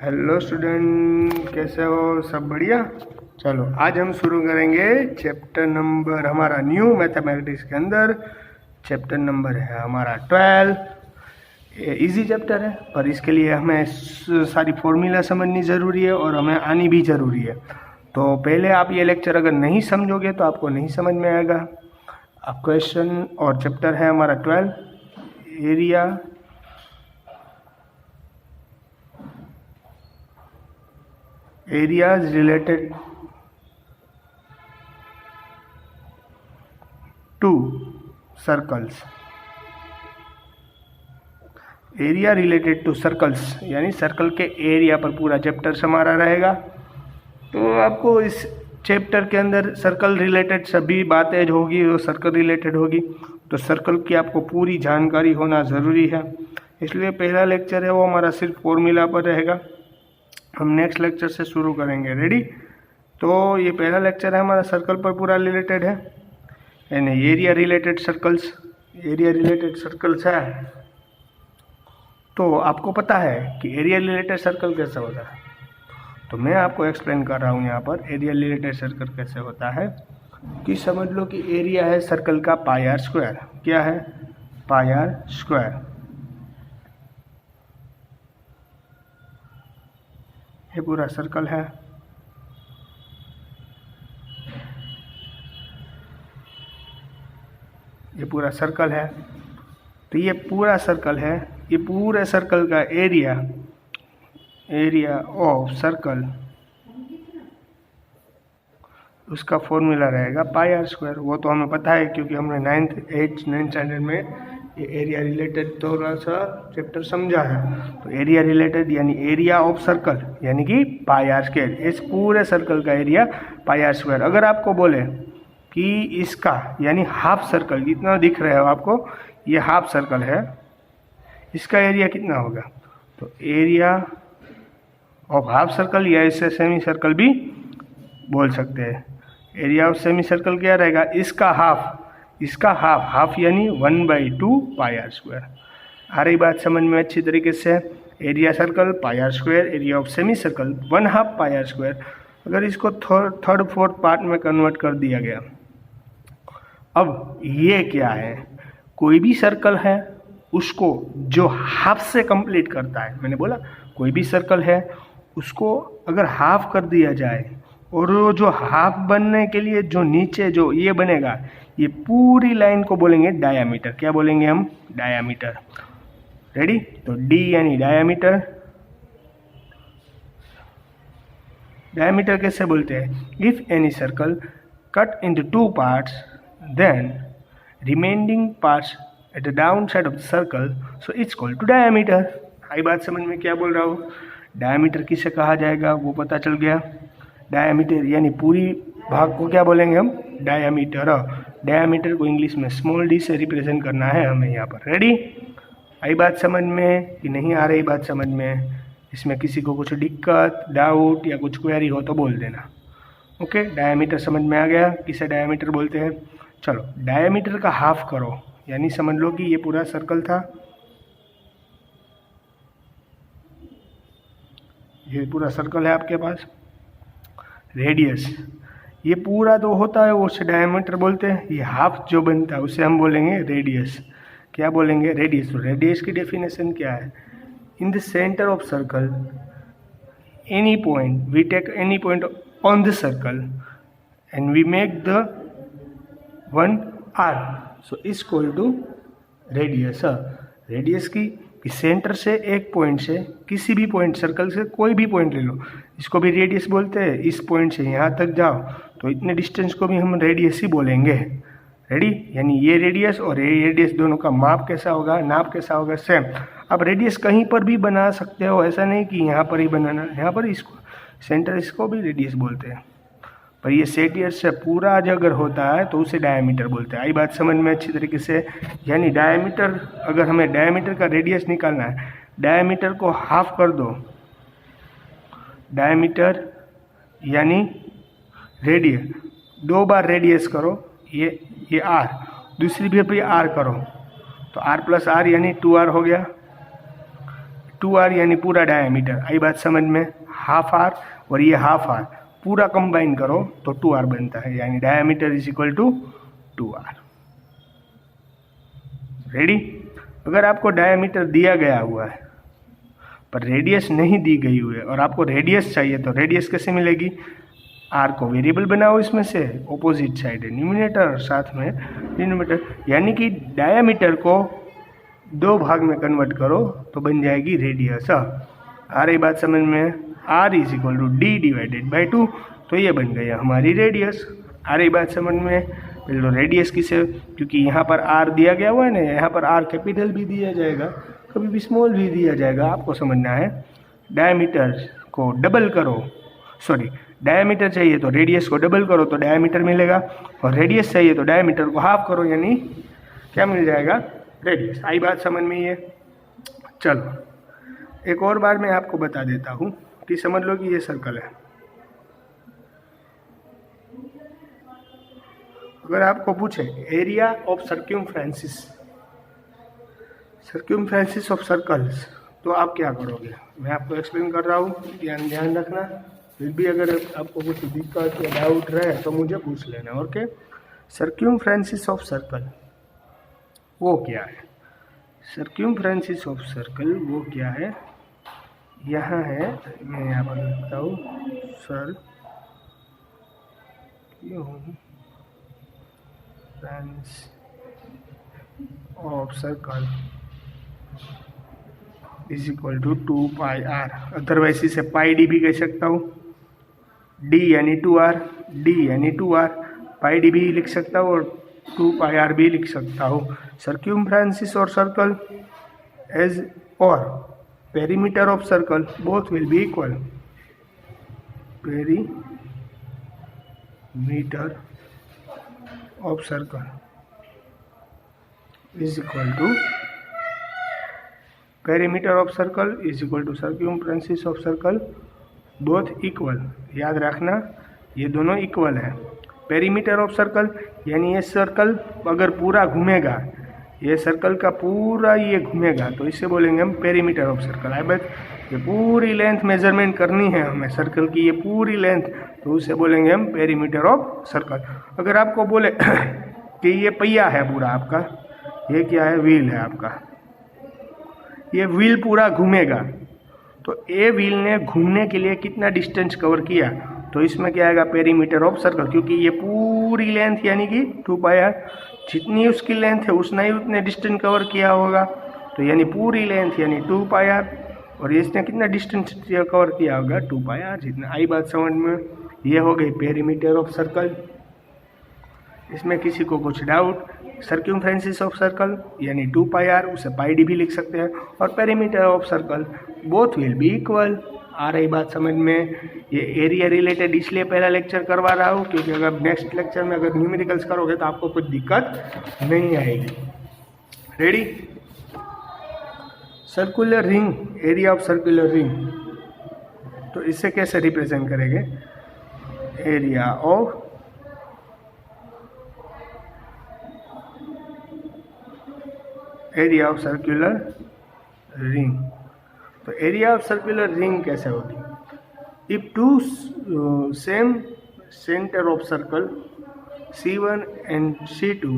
Hello student, कैसे हो? सब बढ़िया। चलो आज हम शुरू करेंगे चैप्टर नंबर हमारा न्यू मैथमेटिक्स के अंदर। चैप्टर नंबर है हमारा 12। ये इजी चैप्टर है, पर इसके लिए हमें सारी फॉर्मूला समझनी ज़रूरी है और हमें आनी भी ज़रूरी है। तो पहले आप ये लेक्चर अगर नहीं समझोगे तो आपको नहीं समझ में आएगा। अब क्वेश्चन और चैप्टर है हमारा 12, area areas related to circles। Area related to circles यानी सर्कल के एरिया पर पूरा चैप्टर हमारा रहेगा। तो आपको इस चैप्टर के अंदर सर्कल रिलेटेड सभी बातें जो होगी वो सर्कल रिलेटेड होगी। तो सर्कल की आपको पूरी जानकारी होना ज़रूरी है, इसलिए पहला लेक्चर है वो हमारा सिर्फ फॉर्मूला पर रहेगा। हम नेक्स्ट लेक्चर से शुरू करेंगे। रेडी? तो ये पहला लेक्चर है हमारा सर्कल पर पूरा रिलेटेड है, यानी area related circles. Area related circles है तो आपको पता है कि एरिया रिलेटेड सर्कल कैसे होता है, तो मैं आपको एक्सप्लेन कर रहा हूँ यहाँ पर एरिया रिलेटेड सर्कल कैसे होता है। कि समझ लो कि एरिया है सर्कल का पाई आर स्क्वायर। क्या है? Pi R square. ये पूरा सर्कल है। ये पूरा सर्कल है। तो ये पूरा सर्कल है, ये पूरे सर्कल का एरिया ऑफ सर्कल, उसका फॉर्मूला रहेगा पाई आर स्क्वायर। वो तो हमें पता है क्योंकि हमने 9th स्टैंडर्ड में ये एरिया रिलेटेड थोड़ा सा चैप्टर समझा है। तो एरिया रिलेटेड यानी एरिया ऑफ सर्कल यानी कि पाई आर स्क्वायर। इस पूरे सर्कल का एरिया पाई आर स्क्वायर। अगर आपको बोले कि इसका यानी हाफ सर्कल जितना दिख रहा है आपको, ये हाफ सर्कल है, इसका एरिया कितना होगा? तो एरिया ऑफ हाफ सर्कल या इससे सेमी सर्कल भी बोल सकते हैं। एरिया ऑफ सेमी सर्कल क्या रहेगा? इसका हाफ यानी 1/2 पाई आर स्क्वायर। आ रही बात समझ में अच्छी तरीके से? Area circle pi R square, area of semi circle 1/2 pi R square. अगर इसको थर्ड फोर्थ पार्ट में कन्वर्ट कर दिया गया, अब ये क्या है? कोई भी सर्कल है उसको जो हाफ से कंप्लीट करता है, मैंने बोला कोई भी सर्कल है उसको अगर हाफ कर दिया जाए और वो जो हाफ बनने के लिए जो नीचे जो ये बनेगा, ये पूरी लाइन को बोलेंगे डायामीटर। क्या बोलेंगे हम? डायामीटर। रेडी? तो डी यानी डायामीटर। डायामीटर कैसे बोलते हैं? If any circle cut into 2 parts then remaining parts at the down side of the circle so it's called to diameter. आई बात समझ में? क्या बोल रहा हूँ? डायामीटर किसे कहा जाएगा वो पता चल गया। डायामीटर यानी पूरी भाग को क्या बोलेंगे हम? डायामीटर। डायामीटर को इंग्लिश में स्मॉल डी से रिप्रेजेंट करना है हमें यहाँ पर। रेडी? आई बात समझ में कि नहीं आ रही बात समझ में? इसमें किसी को कुछ दिक्कत, डाउट या कुछ क्वेरी हो तो बोल देना। ओके, डायामीटर समझ में आ गया किसे डायामीटर बोलते हैं। चलो डायामीटर का हाफ करो, यानी समझ लो कि ये पूरा सर्कल था, ये पूरा सर्कल है आपके पास। रेडियस ये पूरा जो होता है वो उसे डायमीटर बोलते हैं। ये हाफ जो बनता है उसे हम बोलेंगे रेडियस। क्या बोलेंगे? रेडियस। तो रेडियस की डेफिनेशन क्या है? In the centre of circle any point, we take any point on the circle and we make the one R, so is equal to radius. Radius की सेंटर से एक point से किसी भी पॉइंट, सर्कल से कोई भी पॉइंट ले लो, इसको भी रेडियस बोलते हैं। इस पॉइंट से यहाँ तक जाओ तो इतने डिस्टेंस को भी हम रेडियस ही बोलेंगे। रेडी? यानी ये रेडियस और ये रेडियस दोनों का माप कैसा होगा, नाप कैसा होगा? सेम। अब रेडियस कहीं पर भी बना सकते हो, ऐसा नहीं कि यहाँ पर ही बनाना। यहाँ पर इसको सेंटर, इसको भी रेडियस बोलते हैं, पर ये सेंटर से पूरा अगर होता है तो उसे डायमीटर बोलते हैं। आई बात समझ में अच्छी तरीके से? यानी डायमीटर, अगर हमें डायमीटर का रेडियस निकालना है, डायमीटर को हाफ कर दो, डायमीटर यानी रेडियस, 2 बार रेडियस करो, ये आर, दूसरी भी आर करो, तो आर प्लस आर यानी 2r हो गया। 2r यानी पूरा डायमीटर, आई बात समझ में। हाफ आर और ये हाफ आर पूरा कंबाइन करो तो 2r बनता है, यानी diameter is equal to 2r। Ready. अगर आपको डायमीटर दिया गया हुआ है पर रेडियस नहीं दी गई हुई है और आपको रेडियस चाहिए, तो रेडियस कैसे मिलेगी? आर को वेरिएबल बनाओ, इसमें से ऑपोजिट साइड है न्यूमिनेटर और साथ में डिनोमिनेटर, यानी कि डायमीटर को 2 भाग में कन्वर्ट करो तो बन जाएगी रेडियस। आ रही बात समझ में? R is equal to D divided by 2, तो ये बन गई हमारी रेडियस। आ रही बात समझ में? पहले तो रेडियस किसे, क्योंकि यहाँ पर आर दिया गया हुआ है ना, यहाँ पर आर कैपिटल भी दिया जाएगा, कभी भी स्मॉल भी दिया जाएगा, आपको समझना है। डायमीटर को डबल करो, सॉरी डायमीटर चाहिए तो रेडियस को डबल करो तो डायमीटर मिलेगा, और रेडियस चाहिए तो डायमीटर को हाफ करो, यानी क्या मिल जाएगा? रेडियस। आई बात समझ में? ये चलो एक और बार मैं आपको बता देता हूँ कि समझ लो कि ये सर्कल है। अगर आपको पूछे एरिया ऑफ सर्क्यूमफ्रेंसिस ऑफ सर्कल्स, तो आप क्या करोगे? मैं आपको एक्सप्लेन कर रहा हूँ, ध्यान रखना। फिर भी अगर आपको कुछ दिक्कत या डाउट रहे तो मुझे पूछ लेना। ओके, सर्क्यूमफ्रेंसिस ऑफ सर्कल वो क्या है? सर्क्यूमफ्रेंसिस ऑफ सर्कल वो क्या है? यहाँ है, मैं यहाँ पर लिखता हूँ circumference of circle is equal to 2 pi R, otherwise इसे पाई डी भी कह सकता हूँ। डी यानी 2r, डी यानी 2r, पाई डी भी लिख सकता हूँ और 2 पाई आर भी लिख सकता हूँ। सर्क्यूमफ्रेंसिस और सर्कल एज और perimeter of circle both will be equal. Perimeter of circle is equal to perimeter of circle is equal to circumferences of circle, both equal. याद रखना ये दोनों इक्वल है। पेरीमीटर ऑफ सर्कल यानी ये circle अगर पूरा घूमेगा, ये सर्कल का पूरा ये घूमेगा, तो इससे बोलेंगे हम पेरीमीटर ऑफ सर्कल। आई बात, ये पूरी लेंथ मेजरमेंट करनी है हमें सर्कल की, ये पूरी लेंथ, तो उसे बोलेंगे हम पेरीमीटर ऑफ सर्कल। अगर आपको बोले कि ये पहिया है पूरा आपका, ये क्या है? व्हील है आपका, ये व्हील पूरा घूमेगा, तो ये व्हील ने घूमने के लिए कितना डिस्टेंस कवर किया, तो इसमें क्या आएगा? पेरीमीटर ऑफ सर्कल, क्योंकि ये पूरी लेंथ यानी कि 2 पाई आर, जितनी उसकी लेंथ है उतना ही उतने डिस्टेंस कवर किया होगा, तो यानी पूरी लेंथ यानी 2 पाई आर, और इसने कितना डिस्टेंस कवर किया होगा? 2 पाई आर जितना। आई बात समझ में? ये हो गई पेरीमीटर ऑफ सर्कल। इसमें किसी को कुछ डाउट? सर्क्यूमफ्रेंसिस ऑफ सर्कल यानी 2 पाई आर, उसे पाई डी भी लिख सकते हैं, और perimeter of circle both will be equal. आ रही बात समझ में? ये एरिया रिलेटेड इसलिए पहला लेक्चर करवा रहा हूँ क्योंकि अगर नेक्स्ट लेक्चर में अगर न्यूमेरिकल्स करोगे तो आपको कुछ दिक्कत नहीं आएगी। Ready. Circular ring, area of circular ring, तो इसे कैसे रिप्रेजेंट करेंगे? Area of circular ring. तो एरिया ऑफ सर्कुलर रिंग कैसे होगी? If two same centre of circle C1 and C2,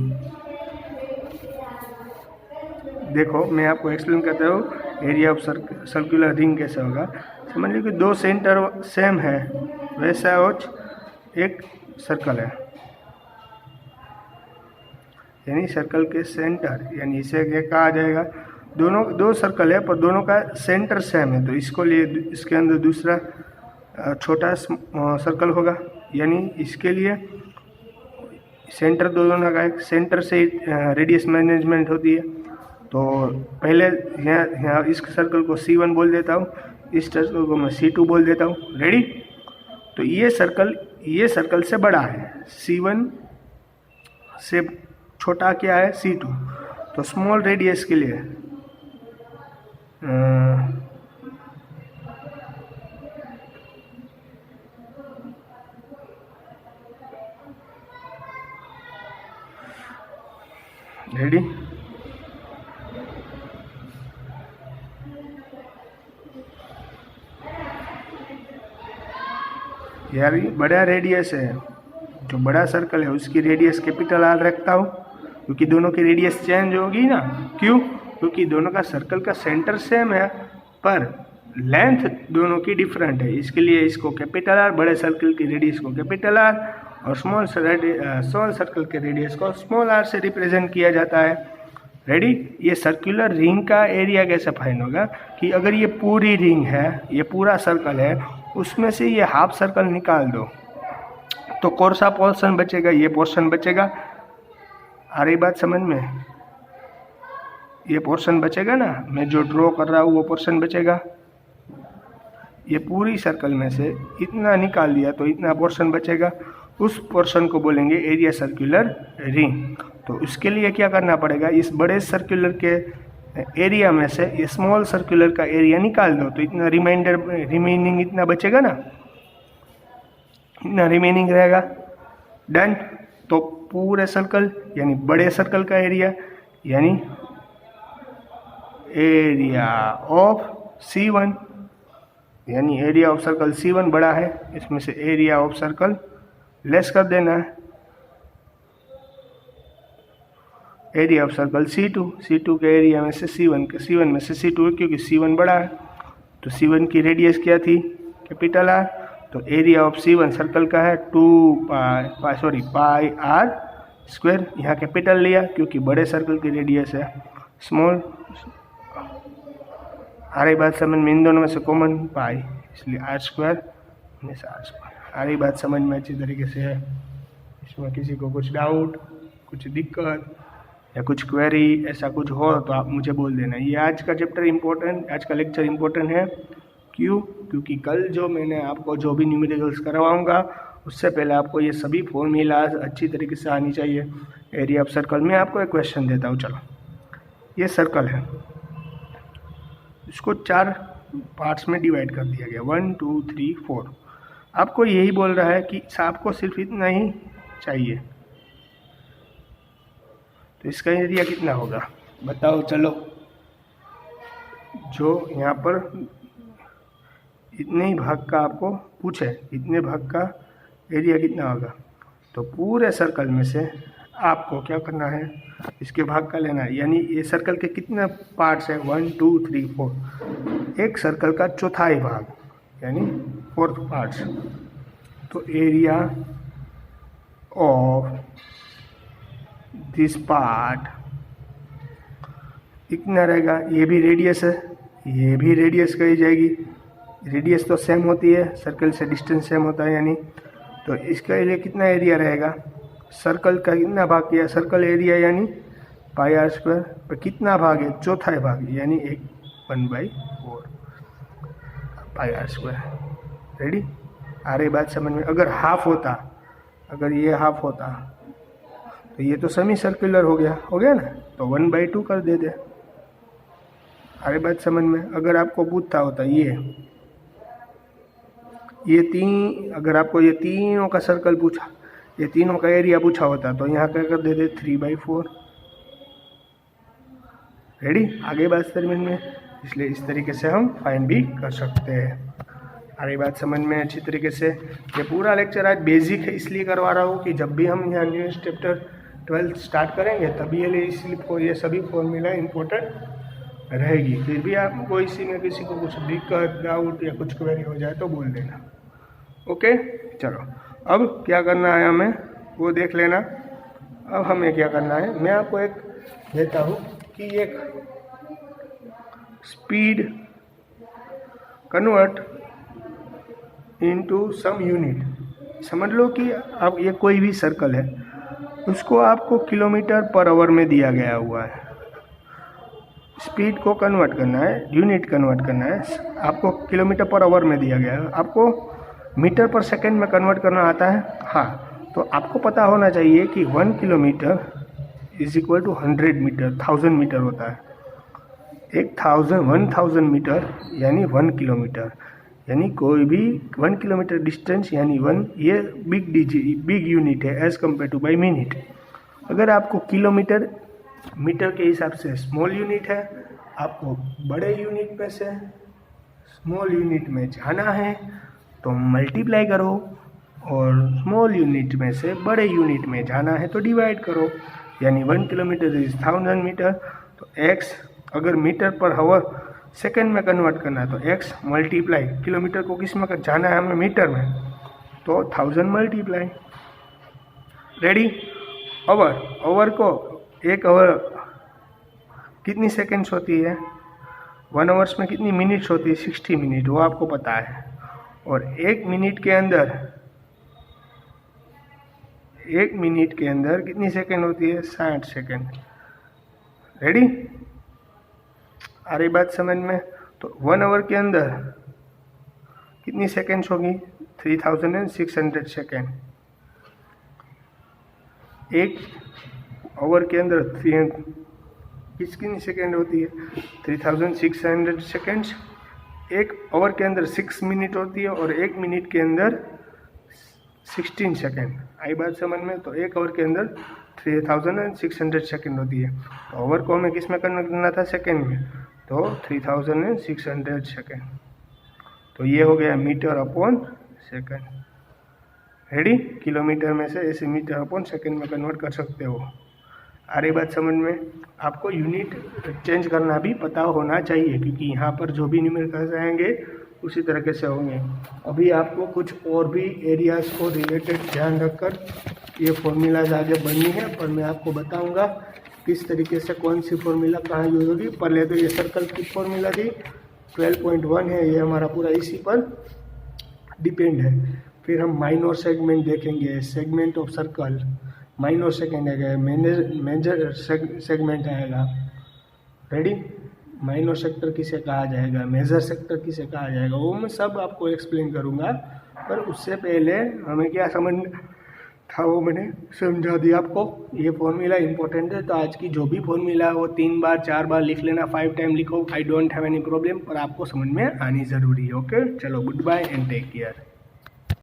देखो मैं आपको एक्सप्लेन करता हूँ एरिया ऑफ सर्कुलर रिंग कैसे होगा। समझ लीजिए कि 2 सेंटर सेम है, वैसा एक सर्कल है, यानी सर्कल के सेंटर, यानी इसे क्या कहा जाएगा? दोनों 2 सर्कल है पर दोनों का सेंटर सेम है, तो इसको लिए इसके अंदर दूसरा छोटा सर्कल होगा, यानी इसके लिए सेंटर दोनों का एक सेंटर से रेडियस मैनेजमेंट होती है। तो पहले यहाँ इस सर्कल को C1 बोल देता हूँ, इस सर्कल को मैं C2 बोल देता हूँ। रेडी। तो ये सर्कल से बड़ा है, C1 से छोटा क्या है? C2। तो स्मॉल रेडियस के लिए रेडी। यार ये बड़ा रेडियस है, जो बड़ा सर्कल है उसकी रेडियस कैपिटल आर रखता हूँ, क्योंकि दोनों की रेडियस चेंज होगी ना। क्यों? क्योंकि दोनों का सर्कल का सेंटर सेम है पर लेंथ दोनों की डिफरेंट है, इसके लिए इसको कैपिटल आर, बड़े सर्कल की रेडियस को कैपिटल आर और स्मॉल सर्कल के रेडियस को स्मॉल आर से रिप्रेजेंट किया जाता है। रेडी? ये सर्कुलर रिंग का एरिया कैसे फाइंड होगा कि अगर ये पूरी रिंग है, ये पूरा सर्कल है, उसमें से ये हाफ सर्कल निकाल दो तो कौन सा पोर्शन बचेगा? ये पोर्शन बचेगा। आ रही बात समझ में? ये पोर्शन बचेगा ना, मैं जो ड्रॉ कर रहा हूँ वो पोर्शन बचेगा। ये पूरी सर्कल में से इतना निकाल दिया तो इतना पोर्शन बचेगा, उस पोर्शन को बोलेंगे एरिया सर्कुलर रिंग। तो उसके लिए क्या करना पड़ेगा? इस बड़े सर्कुलर के एरिया में से ये स्मॉल सर्कुलर का एरिया निकाल दो तो इतना रिमेनिंग इतना बचेगा ना, इतना रिमेनिंग रहेगा। डन। तो पूरे सर्कल यानी बड़े सर्कल का एरिया यानी एरिया ऑफ C1, यानी एरिया ऑफ सर्कल C1 बड़ा है, इसमें से एरिया ऑफ सर्कल लेस कर देना है। एरिया ऑफ सर्कल C2 के एरिया में से C1 में से C2 है, क्योंकि C1 बड़ा है। तो C1 की रेडियस क्या थी? Capital R. तो एरिया ऑफ C1 सर्कल का है 2 पाई आर स्क्वायर। यहाँ कैपिटल लिया क्योंकि बड़े सर्कल की रेडियस है स्मॉल। आ रही बात समझ में? इन दोनों में से कॉमन पाई, इसलिए आर स्क्वायर आ रही बात समझ में अच्छी तरीके से है। इसमें किसी को कुछ डाउट, कुछ दिक्कत या कुछ क्वेरी ऐसा कुछ हो तो आप मुझे बोल देना। ये आज का चैप्टर आज का लेक्चर इम्पोर्टेंट है। क्यों? क्योंकि कल जो मैंने आपको जो भी न्यूमेरिकल्स करवाऊंगा उससे पहले आपको ये सभी फॉर्मूलाज अच्छी तरीके से आनी चाहिए। एरिया ऑफ सर्कल में आपको एक क्वेश्चन देता हूँ। चलो, ये सर्कल है, इसको 4 पार्ट्स में डिवाइड कर दिया गया, 1 2 3 4। आपको यही बोल रहा है कि आपको सिर्फ इतना ही चाहिए, तो इसका एरिया कितना होगा बताओ। चलो, जो यहाँ पर इतने ही भाग का आपको पूछे, इतने भाग का एरिया कितना होगा, तो पूरे सर्कल में से आपको क्या करना है? इसके भाग का लेना है। यानी ये सर्कल के कितने पार्ट्स हैं? 1 2 3 4। एक सर्कल का चौथाई भाग यानी 4th पार्ट्स। तो एरिया ऑफ दिस पार्ट इतना रहेगा। ये भी रेडियस है, ये भी रेडियस कही जाएगी। रेडियस तो सेम होती है, सर्कल से डिस्टेंस सेम होता है यानी। तो इसके लिए कितना एरिया रहेगा? सर्कल का कितना भाग किया? सर्कल एरिया यानी पाई आर स्क्वायर पर कितना भाग है? चौथाई भाग यानी 1/4 पाई आर स्क्वायर। रेडी? आ रही बात समझ में? अगर हाफ होता, अगर ये हाफ होता तो ये तो सेमी सर्कुलर हो गया ना, तो 1/2 कर देते। आ रही बात समझ में? अगर आपको पूछता होता अगर आपको ये तीनों का सर्कल पूछा, ये तीनों का एरिया पूछा होता तो यहाँ क्या कर देते? 3/4। रेडी? आगे बात समझ में? इसलिए इस तरीके से हम फाइंड भी कर सकते हैं। आ रही बात समझ में अच्छी तरीके से? ये पूरा लेक्चर आज बेसिक है इसलिए करवा रहा हूँ कि जब भी हम यहाँ न्यू चैप्टर 12 स्टार्ट करेंगे तभी ये सभी फॉर्मूला इम्पोर्टेंट रहेगी। फिर भी आपको इसी में किसी को कुछ दिक्कत, डाउट या कुछ क्वेरी हो जाए तो बोल देना। ओके, चलो अब क्या करना है हमें वो देख लेना। अब हमें क्या करना है, मैं आपको एक देता हूँ कि एक speed convert into some unit. समझ लो कि अब ये कोई भी सर्कल है, उसको आपको किलोमीटर पर आवर में दिया गया हुआ है। स्पीड को कन्वर्ट करना है, यूनिट कन्वर्ट करना है, आपको किलोमीटर पर आवर में दिया गया है। आपको मीटर पर सेकंड में कन्वर्ट करना आता है? हाँ। तो आपको पता होना चाहिए कि 1 kilometre is equal to 100 metre, 1000 metre होता है। 1000 मीटर यानी 1 किलोमीटर, यानी कोई भी 1 किलोमीटर डिस्टेंस यानी 1, ये बिग यूनिट है as compare to by minute. अगर आपको किलोमीटर मीटर के हिसाब से स्मॉल यूनिट है, आपको बड़े यूनिट में से स्मॉल यूनिट में जाना है, तो मल्टीप्लाई करो और स्मॉल यूनिट में से बड़े यूनिट में जाना है तो डिवाइड करो, यानी 1 किलोमीटर इज 1000 मीटर। तो x अगर मीटर पर हावर सेकेंड में कन्वर्ट करना है तो x मल्टीप्लाई किलोमीटर को किस में जाना है हमें मीटर में, तो 1000 मल्टीप्लाई। रेडी। आवर को एक आवर कितनी सेकेंड्स होती है, 1 आवर्स में कितनी मिनट्स होती है, 60 मिनट, वो आपको पता है। और एक मिनट के अंदर कितनी सेकेंड होती है, 60 सेकेंड। रेडी, आ रही बात समझ में। तो 1 आवर के अंदर कितनी सेकेंड्स होगी, 3600 सेकेंड। एक आवर के अंदर कितनी सेकेंड होती है, 3600 सेकेंड्स। एक आवर के अंदर 6 मिनट होती है और एक मिनट के अंदर 16 सेकेंड। आई बात समझ में। तो एक आवर के अंदर 3600 सेकेंड होती है। तो आवर को हमें किस में करना था, सेकेंड में, तो 3600 सेकेंड। तो ये हो गया metre upon second. Ready, kilometre में से ऐसे मीटर अपॉन सेकेंड में कन्वर्ट कर सकते हो। आ रही बात समझ में। आपको यूनिट चेंज करना भी पता होना चाहिए, क्योंकि यहाँ पर जो भी न्यूमेरिकल्स आएंगे उसी तरीके से होंगे। अभी आपको कुछ और भी एरियाज को रिलेटेड ध्यान रखकर ये फॉर्मूलाज आगे बननी है, पर मैं आपको बताऊंगा किस तरीके से कौन सी फॉर्मूला कहाँ यूज होगी। पहले तो ये सर्कल की फॉर्मूला थी, 12.1 है, ये हमारा पूरा इसी पर डिपेंड है। फिर हम माइनर सेगमेंट देखेंगे, segment of circle, minor segment आएगा, मेजर सेगमेंट आएगा। रेडी, माइनर सेक्टर किसे कहा जाएगा, मेजर सेक्टर किसे कहा जाएगा, वो मैं सब आपको एक्सप्लेन करूँगा। पर उससे पहले हमें क्या समझ था वो मैंने समझा दिया आपको। ये फॉर्मूला इंपॉर्टेंट है, तो आज की जो भी फॉर्मूला है वो 3 बार 4 बार लिख लेना, 5 टाइम लिखो, I don't have any problem, पर आपको समझ में आनी ज़रूरी है। ओके, चलो good bye and take care.